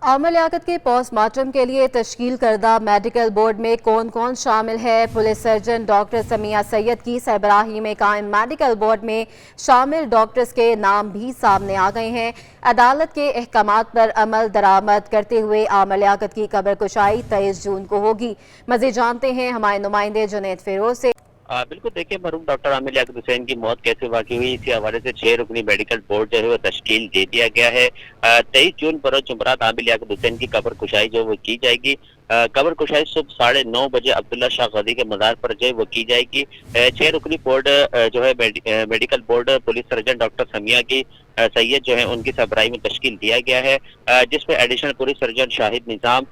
आमर लियाकत के पोस्टमार्टम के लिए तश्कील करदा मेडिकल बोर्ड में कौन कौन शामिल है। Police surgeon doctor Samiya Syed की सरबराही में कायम मेडिकल बोर्ड में शामिल डॉक्टर्स के नाम भी सामने आ गए हैं। अदालत के अहकामात पर अमल दरामद करते हुए आमर लियाकत की कब्र कुशाई 23 जून को होगी। मज़ीद जानते हैं हमारे नुमाइंदे जुनैद फिरोज से। बिल्कुल देखिए, मरहूम डॉक्टर आमिर लियाकत हुसैन की मौत कैसे वाकई हुई, इसी हवाले से 6 रुकनी मेडिकल बोर्ड जो है वो तश्कील दे दिया गया है। 23 जून बरोज जुमरात आमिर लियाकत हुसैन की कब्र कुशाई जो वो की जाएगी। कब्र कुशाई सुबह 9:30 बजे अब्दुल्ला शाह गदी के मज़ार पर जो है वो की जाएगी। 6 रुकनी बोर्ड जो है medical board police surgeon doctor Samiya की सैयद जो है उनकी सरबराही में तश्कील दिया गया है, जिसमें एडिशनल पुलिस सर्जन शाहिद निज़ाम,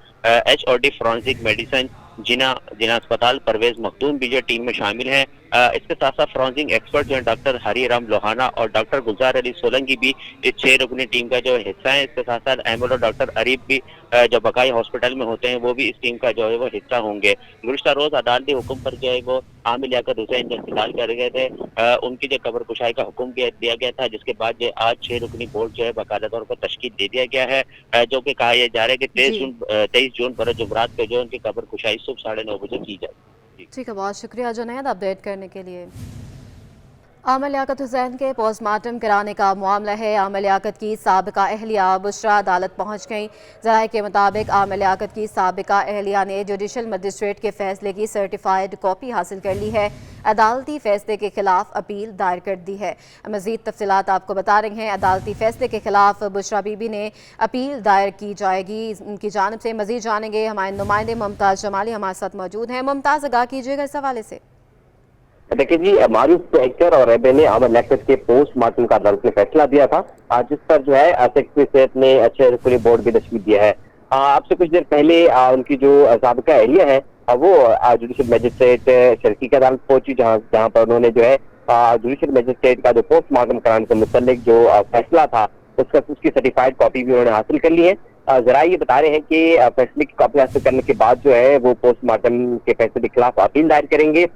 HOD फॉरेंसिक मेडिसिन जिना अस्पताल परवेज मखदूम भी जो टीम में शामिल हैं। इसके साथ साथ फॉरेंसिक एक्सपर्ट जो है डॉक्टर हरिराम लोहाना और डॉक्टर गुलजार अली सोलंकी भी इस 6 रुकनी टीम का जो हिस्सा है। इसके साथ साथ एमएलओ डॉक्टर अरीब भी जो बकाई हॉस्पिटल में होते हैं वो भी इस टीम का जो है वो हिस्सा होंगे। गुज़िश्ता रोज अदालती हुक्म पर जो है वो आमिर लियाकत हुसैन जो इंतकाल कर गए थे, उनकी जो कब्र कुशाई का हुक्म दिया गया था, जिसके बाद जो आज 6 रुकनी बोर्ड जो है बाकायदा तौर पर तश्कील दे दिया गया है, जो कि कहा जा रहा है कि 23 जून बरोज जुमरात को जो उनकी कब्र कुशाई सुबह 9:30 बजे की जाए। ठीक है, बहुत शुक्रिया जुनैद अपडेट करने के लिए। आमर लियाकत हुसैन के पोस्टमार्टम कराने का मामला है। आमर लियाकत की साबिका अहलिया बुशरा अदालत पहुंच गई। ज़राए के मुताबिक आमर लियाकत की साबिका अहलिया ने जुडिशल मजिस्ट्रेट के फैसले की सर्टिफाइड कॉपी हासिल कर ली है। अदालती फैसले के खिलाफ अपील दायर कर दी है। मज़ीद तफसीलात आपको बता रहे हैं। अदालती फैसले के खिलाफ बुशरा बीबी ने अपील दायर की जाएगी, उनकी जानिब से मज़ीद जानेंगे। हमारे नुमाइंदे मुमताज़ जमाली हमारे साथ मौजूद हैं। मुमताज़, आगाह कीजिएगा इस हवाले से। देखिए जी, मारूफ एक्टर और एबे ने आमर लियाकत के पोस्टमार्टम का अदालत ने फैसला दिया था, जिस पर जो है सेक्रेटरी सेहत ने अच्छे पूरे बोर्ड भी तश्कील दिया है। आपसे कुछ देर पहले उनकी जो साबिका अहलिया है वो जुडिशल मजिस्ट्रेट शर्की की अदालत पहुंची, जहां पर उन्होंने जो है जुडिशल मजिस्ट्रेट का जो पोस्टमार्टम कराने से मुतल्लिक जो फैसला था उसकी सर्टिफाइड कॉपी भी उन्होंने हासिल कर ली है। जरा ये बता रहे हैं कि फैसले की कॉपी हासिल करने के बाद जो है वो पोस्टमार्टम के फैसले के खिलाफ अपील दायर करेंगे।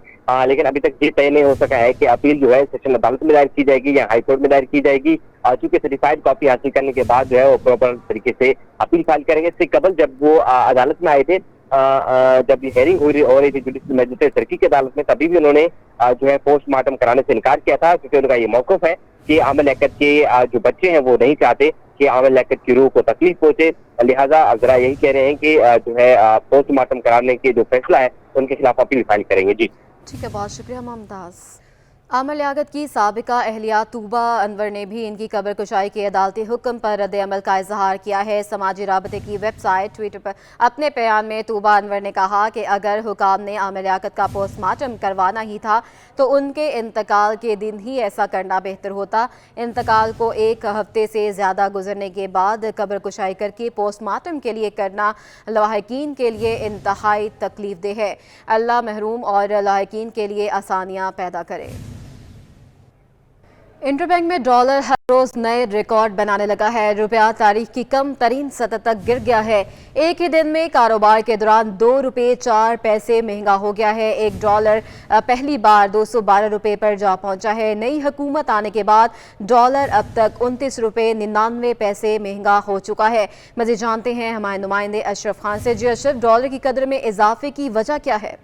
लेकिन अभी तक ये तय नहीं हो सका है कि अपील जो है सेशन अदालत में दायर की जाएगी या हाईकोर्ट में दायर की जाएगी। चूंकि सर्टिफाइड कॉपी हासिल करने के बाद जो है वो प्रॉपर तरीके से अपील फाइल करेंगे। इससे कबल जब वो अदालत में आए थे, जब ये हेयरिंग हो रही थी जुडिशल मजिस्ट्रेट सर्की की अदालत में, तभी भी उन्होंने जो है पोस्टमार्टम कराने से इनकार किया था, क्योंकि उनका ये मौकफ है कि आमर लियाकत के जो बच्चे हैं वो नहीं चाहते कि आमर लियाकत की रूह को तकलीफ पहुंचे। लिहाजा जरा यही कह रहे हैं कि जो है पोस्टमार्टम कराने के जो फैसला है उनके खिलाफ अपील फाइल करेंगे। जी ठीक है, बहुत शुक्रिया मुमताज़। आमर लियाकत की साबिका अहलिया तूबा अनवर ने भी इनकी कब्र कुशाई के अदालती हुक्म पर रद्द अमल का इजहार किया है। समाजी राबते की वेबसाइट ट्विटर पर अपने बयान में तूबा अनवर ने कहा कि अगर हुकाम ने आमर लियाकत का पोस्टमार्टम करवाना ही था तो उनके इंतकाल के दिन ही ऐसा करना बेहतर होता। इंतकाल को 1 हफ्ते से ज़्यादा गुजरने के बाद कब्र कुशाई करके पोस्टमार्टम के लिए करना लाहिकीन के लिए इंतहाई तकलीफ दे है। अल्लाह महरूम और लाहिकीन के लिए आसानियाँ पैदा करे। इंटरबैंक में डॉलर हर रोज नए रिकॉर्ड बनाने लगा है। रुपया तारीख की कम तरीन सतह तक गिर गया है। एक ही दिन में कारोबार के दौरान 2 रुपये 4 पैसे महंगा हो गया है। एक डॉलर पहली बार 212 रुपये पर जा पहुंचा है। नई हुकूमत आने के बाद डॉलर अब तक 29 रुपये 99 पैसे महंगा हो चुका है। मज़ीद जानते हैं हमारे नुमाइंदे अशरफ खान से। जी अशरफ, डॉलर की कदर में इजाफे की वजह क्या है?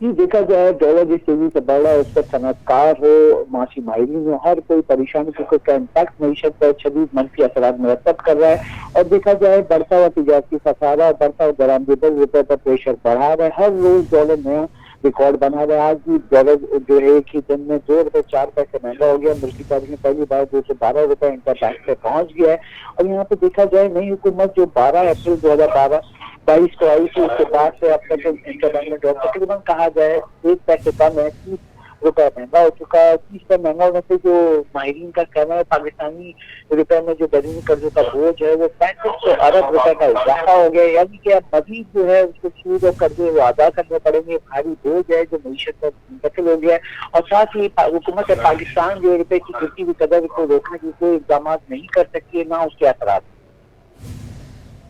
जी, देखा जाए डॉलर जिस तेजी से बढ़ रहा है उस पर सनअतकार हो, माशी माहिरीन हो, हर कोई परेशानी का इम्पैक्ट मईशत पर शदीद मनफी असरात मुरतब कर रहा है। और देखा जाए बढ़ता हुआ तिजारती खसारा और बढ़ता हुआ दरामदीदार रुपये पर प्रेशर बढ़ा रहा है। हर रोज डॉलर नया रिकॉर्ड बना रहा है। आज भी डॉलर जो है एक ही दिन में 2 रुपये 4 पैसे महंगा हो गया। मुल्की तारीख में पहली बार 212 रुपये इंटरबैंक पे पहुंच गया है। और यहाँ पे देखा जाए नई हुकूमत जो 12 अप्रैल 2022 को आई थी, उसके बाद से अब तक इंटरबैंक में डॉलर तकरीबन कहा जाए 1 पैसे कम है, 30 रुपये महंगा हो चुका है। 30 रुपये महंगा होने से जो माहिरीन का कहना है पाकिस्तानी रुपए में जो बैरूनी कर्जों का बोझ है वो 3500 अरब रुपए का इजाफा हो गया। यानी कि अब मजीद जो है उसको सूद और कर्जे वो अदा करने पड़ेंगे। भारी बोझ है जो मीशत में मुंतकिल हो गया है। और साथ ही हुकूमत पाकिस्तान जो रुपए की गिरती हुई कदर को रोकने के कोई इकदाम नहीं कर सकती है, ना उसके असरात।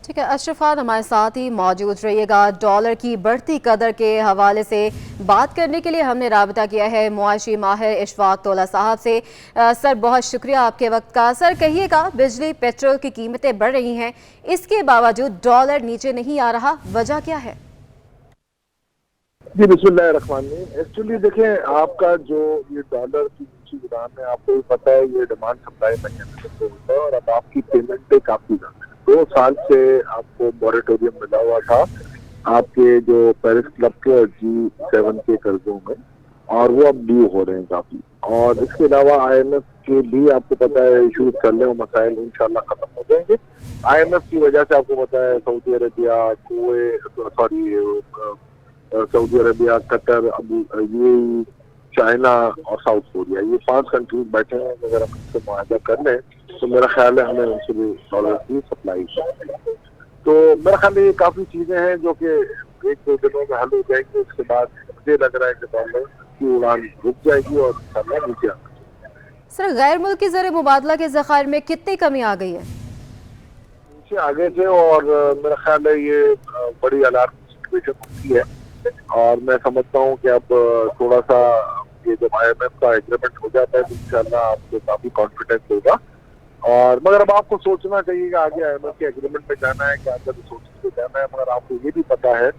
ठीक है, अशरफ खान हमारे साथ ही मौजूद रहिएगा। डॉलर की बढ़ती कदर के हवाले से बात करने के लिए हमने राबता किया है मुआशी माहिर इशफाक तोला साहब से। सर, बहुत शुक्रिया आपके वक्त का। सर, कहिएगा, बिजली पेट्रोल की कीमतें बढ़ रही हैं, इसके बावजूद डॉलर नीचे नहीं आ रहा, वजह क्या है? जी बिस्मिल्लाहिर्रहमानिर्रहीम। एक्चुअली देखें, आपका जो ये डॉलर की ऊंची उड़ान है, आपको भी पता है ये डिमांड सप्लाई मैकेनिज्म से होता है और अब आपकी पेमेंट पे काफी ज्यादा है। 2 साल से आपको मॉरेटोरियम मिला हुआ था आपके जो पेरिस क्लब के और G7 के कर्जों में, और वो अब ड्यू हो रहे हैं काफी। और इसके अलावा IMF के भी आपको पता है इशूज चल रहे हैं, मसाइल इंशाल्लाह खत्म हो जाएंगे। IMF की वजह से आपको पता है Saudi Arabia, Saudi Arabia, Qatar, UAE, China और साउथ कोरिया, ये 5 कंट्रीज बैठे हैं। अगर हम इनसे मुआहदा कर लें तो मेरा ख्याल है हमें उनसे भी डॉलर की सप्लाई चाहिए। तो मेरा ख्याल है ये काफी चीजें हैं जो कि 1-2 दिनों में हल हो जाएंगी। उसके बाद मुझे लग रहा है कि डॉलर की उड़ान रुक जाएगी और इंशाल्लाह नीचे आना चाहिए। सर, गैर मुल्की ज़र मुबादला के ज़खायर में कितनी कमी आ गई है? नीचे आगे थे और मेरा ख्याल है ये बड़ी अलार्मिंग सिचुएशन होती है। और मैं समझता हूँ कि अब थोड़ा सा ये जब IMF का एग्रीमेंट हो जाता है तो इंशाल्लाह आपको काफी कॉन्फिडेंस होगा। और मगर अब आपको सोचना चाहिए कि आगे IMF के एग्रीमेंट में जाना है, क्या आगे सोचने को जाना है। मगर आपको ये भी पता है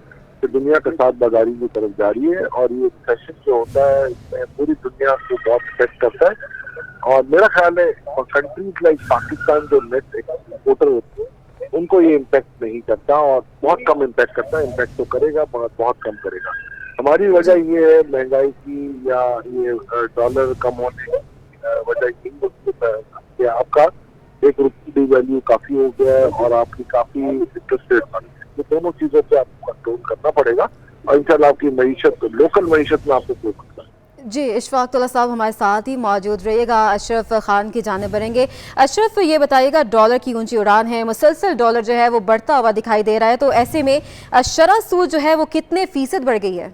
कि दुनिया के साथ बाजारी की तरफ जा रही है और ये रिसेशन जो होता है इसमें पूरी दुनिया को बहुत इफेक्ट करता है। और मेरा ख्याल है कंट्रीज लाइक पाकिस्तान जो नेट एक्सपोर्टर होते हैं उनको ये इम्पैक्ट नहीं करता और बहुत कम इम्पैक्ट करता है। इम्पैक्ट तो करेगा मगर बहुत कम करेगा। हमारी वजह ये है महंगाई की या ये डॉलर कम होने की वजह ये आपका 1 रुपये की वैल्यू काफी हो गया है और आपकी काफी इंटरेस्ट रेट बढ़ गई। ये दोनों चीजों पे आपको कंट्रोल करना पड़ेगा और इंशाल्लाह आपकी मईशत, लोकल मईशत में आपको कोई मसला नहीं। जी, इशफाक तोला साहब हमारे साथ ही मौजूद रहिएगा। अशरफ खान की जाने बढ़ेंगे। अशरफ, ये बताइएगा, डॉलर की ऊंची उड़ान है, मुसलसल डॉलर जो है वो बढ़ता हुआ दिखाई दे रहा है, तो ऐसे में शरह सूद जो है वो कितने फीसद बढ़ गई है?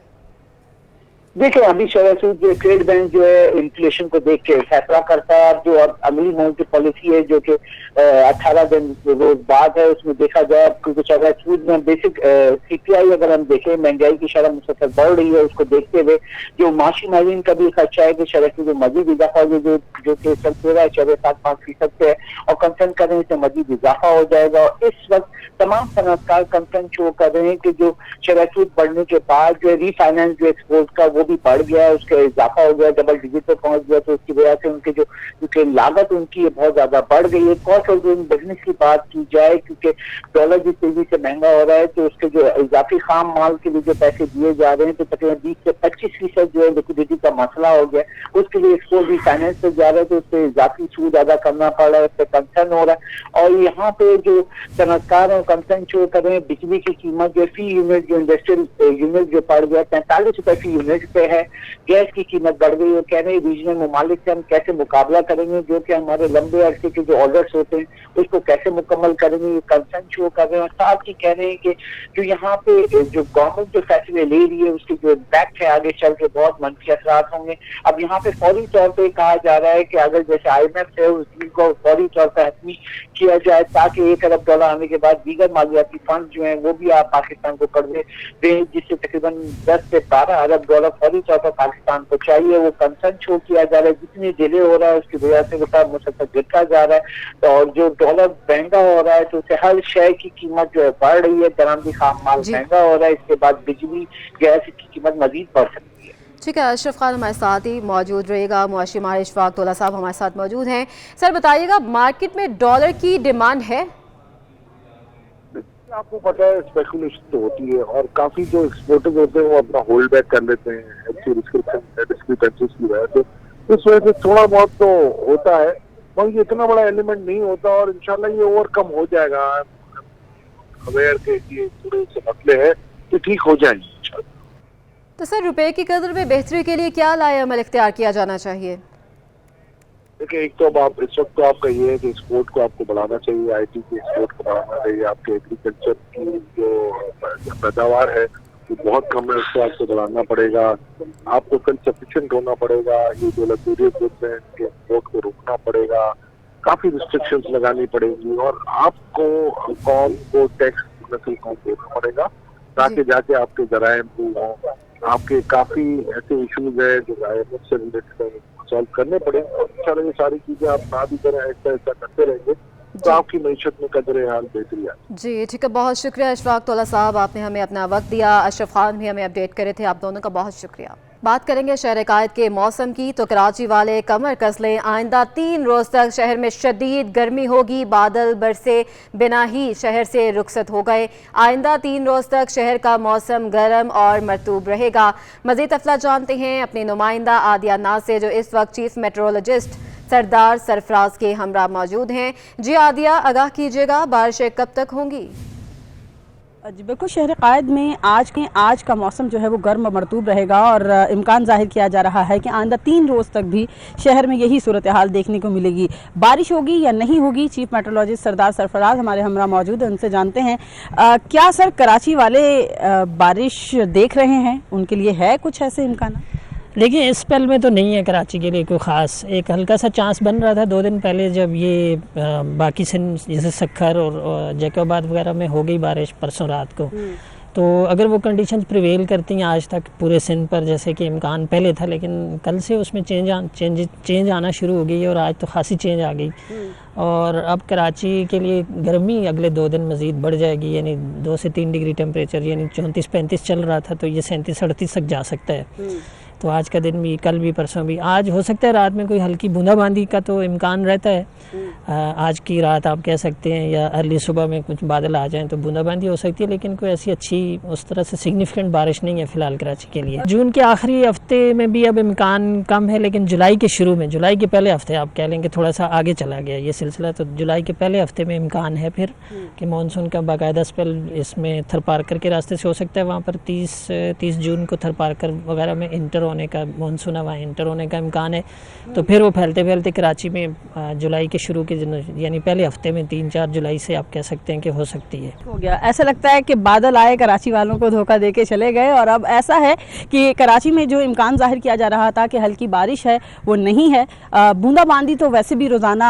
देखिए, अभी शरह सूद जो ट्रेड बैंक जो है इन्फ्लेशन को देख के फैसला करता है। जो अब अगली मॉनेटरी पॉलिसी है जो कि 18 दिन रोज बाद है, उसमें देखा जाए क्योंकि शरह सूद में बेसिक CPI अगर हम देखें, महंगाई की शरह मुसलसल बढ़ रही है, उसको देखते हुए जो माशी माहिरीन का भी खर्चा है कि शरह सूद में मजीद इजाफा हो जो कि चलते रहा है 7.5% से, और कंसर्न कर रहे हैं कि मजीद इजाफा हो जाएगा। और इस वक्त तमाम सनअतकार कंसर्न शो कर रहे हैं कि जो शरह सूद बढ़ने के बाद जो रीफाइनेंस जो एक्सपोर्ट का वो भी बढ़ गया है, उसका इजाफा हो गया, डबल डिजिट पे पहुंच गया। तो उसकी वजह से उनके जो लागत उनकी बहुत ज्यादा बढ़ गई है। कॉस्ट ऑफ डूइंग बिजनेस की बात की जाए, क्योंकि डॉलर जिस तेजी से महंगा हो रहा है तो उसके जो इजाफी खाम माल के लिए जो पैसे दिए जा रहे हैं तो तकरीबन 20 से 25% जो है लिक्विडिटी का मसला हो गया। उसके लिए एक्सपोर्ट रीफाइनेंस से जा रहे हैं तो उस पर इजाफी सूद अदा करना पड़ रहा है, उस पर कंसर्न हो रहा है। और यहाँ पे जो सनअतकार हैं कंसर्न शो कर रहे हैं, बिजली की कीमत जो फी यूनिट जो इंडस्ट्रियल यूनिट जो पड़ गया 45 रुपए फी यूनिट पे है। गैस की कीमत बढ़ गई है। कह रहे हैं रीजनल ममालिक से हम कैसे मुकाबला करेंगे, जो कि हमारे लंबे अरसे के जो ऑर्डर्स होते हैं उसको कैसे मुकम्मल करेंगे, ये कंसर्न शो कर रहे हैं। और साथ ही कह रहे हैं कि जो यहाँ पे जो गवर्नमेंट जो फैसले ले रही है उसके जो इम्पैक्ट है आगे चल के बहुत मनफी असरात होंगे। अब यहाँ पे फौरी तौर पर कहा जा रहा है कि अगर जैसे IMF है उस डील को फौरी तौर पर हतमी किया जाए ताकि $1 अरब आने के बाद दीगर मालियाती फंड जो है वो भी आप पाकिस्तान को कर दें, जिससे तकरीबन 10 से 12 अरब डॉलर फौरी तौर पर पाकिस्तान को चाहिए। वो कंसर्न शो किया जा रहा है। जितनी डिले हो रहा है उसकी वजह से वो मुसलसल गिरता जा रहा है और जो डॉलर महंगा हो रहा है तो उससे हर शय की कीमत जो है बढ़ रही है। दरामदी खाम माल महंगा हो रहा है, इसके बाद बिजली गैस की कीमत मजीद बढ़ सकती है। ठीक है, अशरफ खान हमारे साथ ही मौजूद रहेगा। मुआशी माहिर इशफाक तोला साहब हमारे साथ मौजूद हैं। सर, बताइएगा, मार्केट में डॉलर की डिमांड है? आपको पता है स्पेकुलेशन तो होती है और काफी जो एक्सपोर्टर्स होते हैं वो अपना होल्ड बैक कर लेते हैं अच्छी डिस्क्रिप्शंस की वजह से। इस वजह से थोड़ा बहुत तो होता है मगर ये इतना बड़ा एलिमेंट नहीं होता और इंशाल्लाह ये ओवरकम हो जाएगा। अवेयर के ये थोड़े से मसले हैं तो ठीक हो जाएंगे इंशाल्लाह। तो सर, रुपए की कदर में बेहतरी के लिए क्या लाए अमल इख्तियार किया जाना चाहिए? देखिए, एक तो अब आप इस वक्त तो आपका ये है कि एक्सपोर्ट को आपको बढ़ाना चाहिए, IT के एक्सपोर्ट को बढ़ाना चाहिए। आपके एग्रीकल्चर की जो पैदावार है वो बहुत कम है, उसको आपको बढ़ाना पड़ेगा। आपको सेल्फ सफिशिएंट होना पड़ेगा। ये जो लग्जरियस गुड्स हैं इनके एक्सपोर्ट को रोकना पड़ेगा। काफी रिस्ट्रिक्शंस लगानी पड़ेगी और आपको कॉम को टैक्स नस्ल को देना पड़ेगा ताकि जाके आपके जराए इम्प्रूव हों। आपके काफी ऐसे इश्यूज है जो IMF से रिलेटेड सॉल्व करने पड़ेंगे और इंशाल्लाह ये सारी चीजें आप ना भी करें, ऐसा ऐसा करते रहेंगे तो आपकी मईशत में कदर हाल बेहतरी आए। जी ठीक है, बहुत शुक्रिया अशफाक तौला साहब, आपने हमें अपना वक्त दिया। अशरफ खान भी हमें अपडेट करे थे, आप दोनों का बहुत शुक्रिया। बात करेंगे शहर कायद के मौसम की, तो कराची वाले कमर कस लें, आइंदा 3 रोज़ तक शहर में शदीद गर्मी होगी। बादल बरसे बिना ही शहर से रुखसत हो गए। आइंदा 3 रोज़ तक शहर का मौसम गर्म और मरतूब रहेगा। मज़ीद तफला जानते हैं अपनी नुमाइंदा आदिया नाज से, जो इस वक्त चीफ मेट्रोलॉजिस्ट सरदार सरफराज के हमरा मौजूद हैं। जी आदिया, आगाह कीजिएगा, बारिशें कब तक होंगी? जी बिल्कुल, शहर कायद में आज का मौसम जो है वो गर्म मरतूब रहेगा और इम्कान जाहिर किया जा रहा है कि आइंदा 3 रोज़ तक भी शहर में यही सूरत हाल देखने को मिलेगी। बारिश होगी या नहीं होगी, चीफ मेट्रोलॉजिस्ट सरदार सरफराज हमारे हमरा मौजूद हैं, उनसे जानते हैं। क्या सर कराची वाले बारिश देख रहे हैं, उनके लिए है कुछ ऐसे इम्कान? देखिए, इस स्पेल में तो नहीं है कराची के लिए कोई ख़ास। एक हल्का सा चांस बन रहा था 2 दिन पहले, जब ये बाकी से जैसे सखर और जैकोबाद वगैरह में हो गई बारिश परसों रात को, तो अगर वो कंडीशंस प्रिवेल करती हैं आज तक पूरे सिंध पर जैसे कि इम्कान पहले था, लेकिन कल से उसमें चेंज आना शुरू हो गई है और आज तो खासी चेंज आ गई। और अब कराची के लिए गर्मी अगले 2 दिन मज़ीद बढ़ जाएगी, यानी 2 से 3 डिग्री टेम्परेचर, यानी 34-35 चल रहा था तो ये 37-38 तक जा सकता है। तो आज का दिन भी, कल भी, परसों भी। आज हो सकता है रात में कोई हल्की बूंदाबांदी का तो इम्कान रहता है। आज की रात आप कह सकते हैं, या अर्ली सुबह में कुछ बादल आ जाएं तो बूंदाबांदी हो सकती है, लेकिन कोई ऐसी अच्छी उस तरह से सिग्निफिकेंट बारिश नहीं है फ़िलहाल कराची के लिए। जून के आखिरी हफ्ते में भी अब इम्कान कम है, लेकिन जुलाई के शुरू में, जुलाई के पहले हफ्ते आप कह लेंगे थोड़ा सा आगे चला गया ये सिलसिला, तो जुलाई के पहले हफ्ते में इम्कान है फिर कि मानसून का बाकायदा स्पेल इसमें थरपारकर के रास्ते से हो सकता है। वहाँ पर 30 जून को थरपारकर वगैरह में इंटर होने का, मानसून वहाँ इंटर होने का इम्कान है। तो फिर वो फैलते फैलते कराची में जुलाई के शुरू के यानी पहले हफ्ते में 3-4 जुलाई से आप कह सकते हैं कि हो सकती है। हो गया, ऐसा लगता है कि बादल आए, कराची वालों को धोखा दे के चले गए, और अब ऐसा है कि कराची में जो इम्कान जाहिर किया जा रहा था कि हल्की बारिश है वो नहीं है। बूंदाबांदी तो वैसे भी रोज़ाना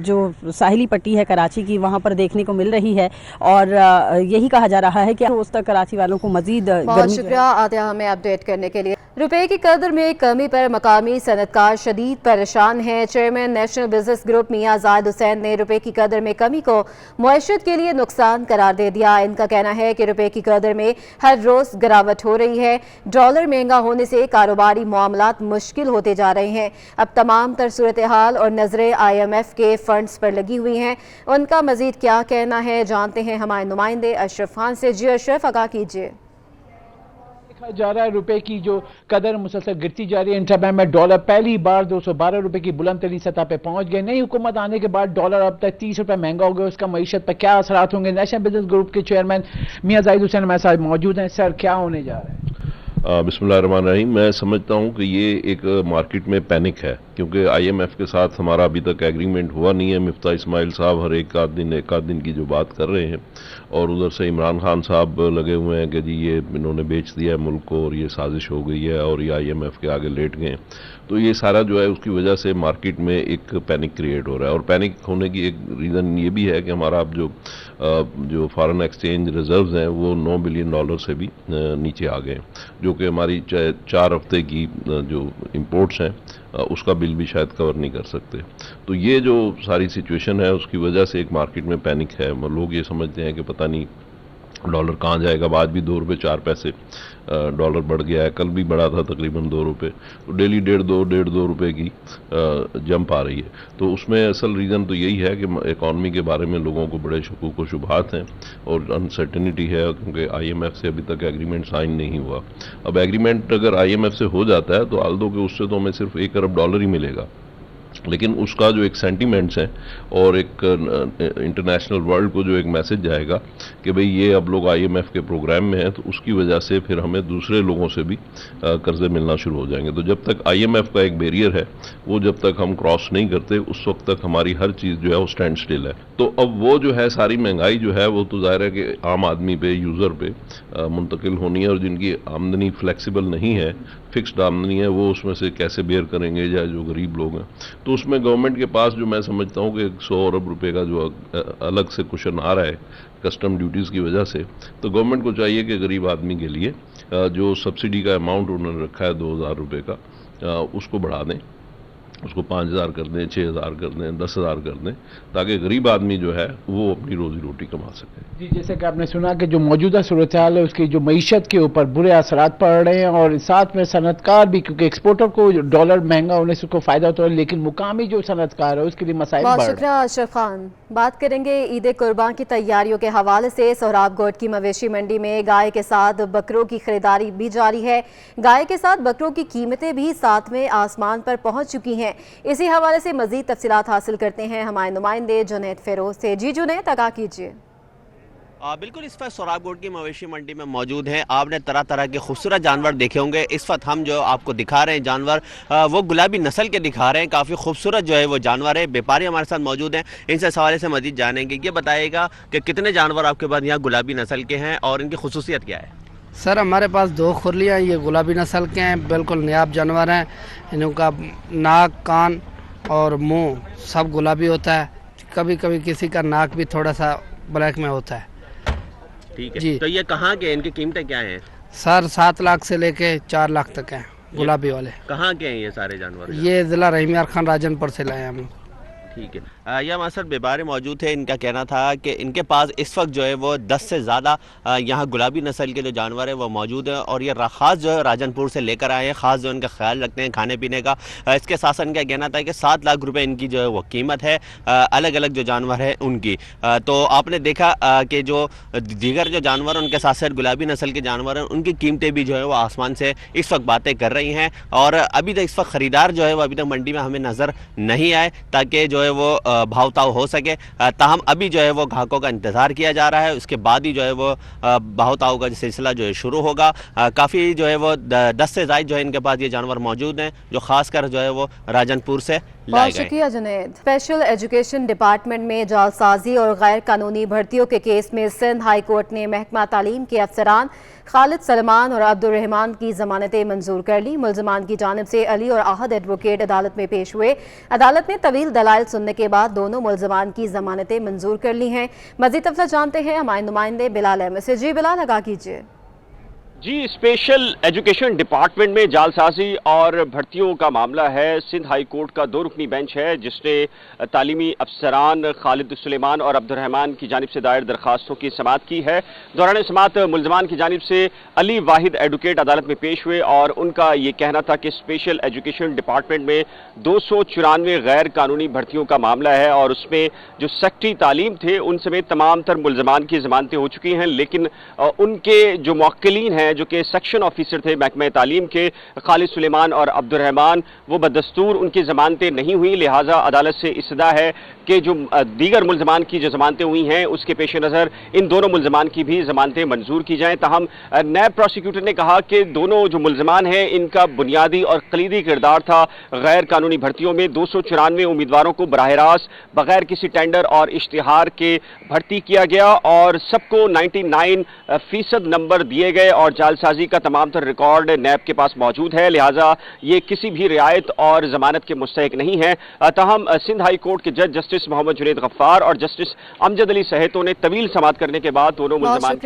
जो साहिली पट्टी है कराची की वहाँ पर देखने को मिल रही है, और यही कहा जा रहा है कि रोज़ तक कराची वालों को मजीद बहुत शुक्रिया आदिया हमें अपडेट करने के लिए। रुपए की कदर में कमी पर मकामी सनतकार शदीद परेशान हैं। चेयरमैन नेशनल बिजनेस ग्रुप मियां जाहिद हुसैन ने रुपए की कदर में कमी को मुआशरत के लिए नुकसान करार दे दिया। इनका कहना है कि रुपए की कदर में हर रोज़ गिरावट हो रही है। डॉलर महंगा होने से कारोबारी मामलात मुश्किल होते जा रहे हैं। अब तमाम तर सूरत हाल और नजरें IMF के फंड्स पर लगी हुई हैं। उनका मजीद क्या कहना है, जानते हैं हमारे नुमाइंदे अशरफ खान से। जी अशरफ, आगाह कीजिए। देखा जा रहा है रुपए की जो कदर मुसलसल गिरती जा रही है। इंटरबैंक में डॉलर पहली बार 212 रुपए की बुलंद तरीन सतह पे पहुंच गए। नई हुकूमत आने के बाद डॉलर अब तक 30 रुपए महंगा हो गया। उसका मईशत पर क्या असरात होंगे? नेशनल बिजनेस ग्रुप के चेयरमैन मियां जाहिद हुसैन हमारे साथ मौजूद हैं। सर, क्या होने जा रहा है? बिस्मिल्लाहिर्रहमानिर्रहीम। मैं समझता हूँ कि ये एक मार्केट में पैनिक है, क्योंकि IMF के साथ हमारा अभी तक एग्रीमेंट हुआ नहीं है। मिफ्ता इस्माइल साहब हर एक आध दिन की जो बात कर रहे हैं, और उधर से इमरान खान साहब लगे हुए हैं कि जी ये इन्होंने बेच दिया है मुल्क को और ये साजिश हो गई है और ये IMF के आगे लेट गए। तो ये सारा जो है उसकी वजह से मार्केट में एक पैनिक क्रिएट हो रहा है, और पैनिक होने की एक रीज़न ये भी है कि हमारा अब जो फॉरेन एक्सचेंज रिजर्व्स हैं वो $9 बिलियन से भी नीचे आ गए, जो कि हमारी 4 हफ्ते की जो इंपोर्ट्स हैं उसका बिल भी शायद कवर नहीं कर सकते। तो ये जो सारी सिचुएशन है उसकी वजह से एक मार्केट में पैनिक है। लोग ये समझते हैं कि पता नहीं डॉलर कहाँ जाएगा। आज भी 2 रुपये 4 पैसे डॉलर बढ़ गया है, कल भी बढ़ा था तकरीबन 2 रुपये। तो डेली 1.5-2 रुपये की जंप आ रही है। तो उसमें असल रीज़न तो यही है कि इकॉनमी के बारे में लोगों को बड़े शकूक व शुबहात हैं और अनसर्टेनिटी है, क्योंकि IMF से अभी तक एग्रीमेंट साइन नहीं हुआ। अब एग्रीमेंट अगर IMF से हो जाता है तो आल्दो कि उससे तो हमें सिर्फ $1 अरब ही मिलेगा, लेकिन उसका जो एक सेंटीमेंट्स है और एक इंटरनेशनल वर्ल्ड को जो एक मैसेज जाएगा कि भाई ये अब लोग IMF के प्रोग्राम में हैं, तो उसकी वजह से फिर हमें दूसरे लोगों से भी कर्जे मिलना शुरू हो जाएंगे। तो जब तक IMF का एक बैरियर है वो जब तक हम क्रॉस नहीं करते, उस वक्त तक हमारी हर चीज़ जो है वो स्टैंड स्टिल है। तो अब वो जो है सारी महंगाई जो है वो तो ज़ाहिर है कि आम आदमी पे, यूज़र पे मुंतकिल होनी है, और जिनकी आमदनी फ्लेक्सिबल नहीं है, फिक्स्ड आमदनी है वो उसमें से कैसे बेयर करेंगे, या जो गरीब लोग हैं। तो उसमें गवर्नमेंट के पास जो मैं समझता हूँ कि 100 अरब रुपए का जो अलग से कुशन आ रहा है कस्टम ड्यूटीज़ की वजह से, तो गवर्नमेंट को चाहिए कि गरीब आदमी के लिए जो सब्सिडी का अमाउंट उन्होंने रखा है 2000 रुपये का, उसको बढ़ा दें, उसको 5000 कर दें, 6000 कर दें, 10,000 कर दें, ताकि गरीब आदमी जो है वो अपनी रोजी रोटी कमा सके। जी, जैसे कि आपने सुना कि जो मौजूदा सूरत हाल है उसकी जो मईशत के ऊपर बुरे असरात पड़ रहे हैं, और साथ में सनतकार भी, क्योंकि एक्सपोर्टर को डॉलर महंगा होने से उसको फायदा होता है, लेकिन मुकामी जो सनतकार है उसके लिए मसाइल बढ़ रहे हैं। शुक्रिया अशरफ खान। बात करेंगे ईद कुर्बान की तैयारियों के हवाले से। सोहराबगोट की मवेशी मंडी में गाय के साथ बकरों की खरीदारी भी जारी है। गाय के साथ बकरों की कीमतें भी सातवें आसमान पर पहुंच चुकी हैं। इसी हवाले से मजीद तफसीलात हासिल करते हैं हमारे नुमाइंदे जुनैद फेरोज से। जी जुनैद, आगाह कीजिए। बिल्कुल, इस वक्त सोहराबगोट की मवेशी मंडी में मौजूद हैं। आपने तरह तरह के खूबसूरत जानवर देखे होंगे। इस वक्त हम जो आपको दिखा रहे हैं जानवर, वो गुलाबी नस्ल के दिखा रहे हैं। काफ़ी खूबसूरत जो है वो जानवर है। व्यापारी हमारे साथ मौजूद हैं, इनसे इस हवाले से मजीद जानेंगे। ये बताइएगा कि कितने जानवर आपके पास यहाँ गुलाबी नस्ल के हैं और इनकी खुसूसियत क्या है? सर, हमारे पास 2 खुरलियाँ, ये गुलाबी नस्ल के हैं, बिल्कुल नायाब जानवर हैं। इनका नाक, कान और मुंह सब गुलाबी होता है। कभी कभी किसी का नाक भी थोड़ा सा ब्लैक में होता है। ठीक है जी। तो ये कहाँ के, इनकी कीमतें क्या हैं? सर 7 लाख से लेके 4 लाख तक हैं गुलाबी वाले। कहाँ के हैं ये सारे जानवर? ये ज़िला रहीम यार खान राजनपुर से लाए हम। ठीक है। यह हमारे साथ व्यापारी मौजूद थे। इनका कहना था कि इनके पास इस वक्त जो है वो 10 से ज़्यादा यहाँ गुलाबी नस्ल के जो जानवर है वो मौजूद हैं, और ये ख़ास जो है राजनपुर से लेकर आए हैं। ख़ास जो इनका ख्याल रखते हैं खाने पीने का। इसके साथ साथ इनका कहना था कि 7 लाख रुपए इनकी जो है वो कीमत है, अलग अलग जो जानवर है उनकी। तो आपने देखा कि जो दीगर जो जानवर उनके साथ साथ गुलाबी नस्ल के जानवर हैं उनकी कीमतें भी जो है वो आसमान से इस वक्त बातें कर रही हैं। और अभी तक इस वक्त ख़रीदार जो है वो अभी तक मंडी में हमें नज़र नहीं आए, ताकि जो है वो भाव ताव हो सके। ताहम अभी जो है वो ग्राहकों का इंतज़ार किया जा रहा है, उसके बाद ही जो है वो भाव ताव का सिलसिला जो है शुरू होगा। काफ़ी जो है वो 10 से ज़ायद जो है इनके पास ये जानवर मौजूद हैं, जो खासकर जो है वो राजनपुर से लाए गए। शुक्रिया जुनैद। स्पेशल एजुकेशन डिपार्टमेंट में जालसाजी और गैर कानूनी भर्तियों के केस में सिंध हाई कोर्ट ने महकमा तालीम के अफसरान खालिद सलमान और अब्दुर्रहमान की जमानतें मंजूर कर ली। मुल्ज़मान की जानिब से अली और आहद एडवोकेट अदालत में पेश हुए। अदालत ने तवील दलाइल सुनने के बाद दोनों मुल्ज़मान की जमानतें मंजूर कर ली हैं। मज़ीद तफसील जानते हैं हमारे नुमाइंदे बिलाल अहमद से। जी बिलाल, आगाह कीजिए। जी, स्पेशल एजुकेशन डिपार्टमेंट में जालसाजी और भर्तियों का मामला है। सिंध हाई कोर्ट का 2 रुकनी बेंच है जिसने तालीमी अफसरान खालिद सुलेमान और अब्दुर्रहमान की जानिब से दायर दरखास्तों की समाअत की है। दौरान समाअत मुल्ज़मान की जानिब से अली वाहिद एडवोकेट अदालत में पेश हुए, और उनका ये कहना था कि स्पेशल एजुकेशन डिपार्टमेंट में 294 गैर कानूनी भर्तियों का मामला है, और उसमें जो सेक्रेटरी तालीम थे उन समेत तमाम तर मुल्ज़मान की जमानतें हो चुकी हैं। लेकिन उनके जो मुवक्किलीन हैं, जो कि सेक्शन ऑफिसर थे महकमा तालीम के, खालिद सुलेमान और अब्दुर्रहमान, वो बदस्तूर उनकी जमानतें नहीं हुई। लिहाजा अदालत से इस्तदा है कि जो दीगर मुल्ज़मान की जो जमानतें हुई हैं उसके पेश नज़र इन दोनों मुल्ज़मान की भी जमानतें मंजूर की जाएँ। ताहम नायब प्रोसिक्यूटर ने कहा कि दोनों जो मुल्ज़मान हैं इनका बुनियादी और कलीदी किरदार था गैर कानूनी भर्तियों में। 294 उम्मीदवारों को बराह रास्त बगैर किसी टेंडर और इश्तिहार के भर्ती किया गया, और सबको 99% नंबर दिए गए, और जालसाजी का तमाम तर रिकॉर्ड नैब के पास मौजूद है। लिहाजा ये किसी भी रियायत और जमानत के मुस्तहिक नहीं है। ताहम सिंध हाई कोर्ट के जज जस्टिस मोहम्मद जुनैद गफ्फार और जस्टिस अमजद अली सहेतों ने तवील समाअत करने के बाद दोनों मुल्ज़मान